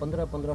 15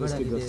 10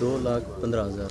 2,15,000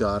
4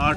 8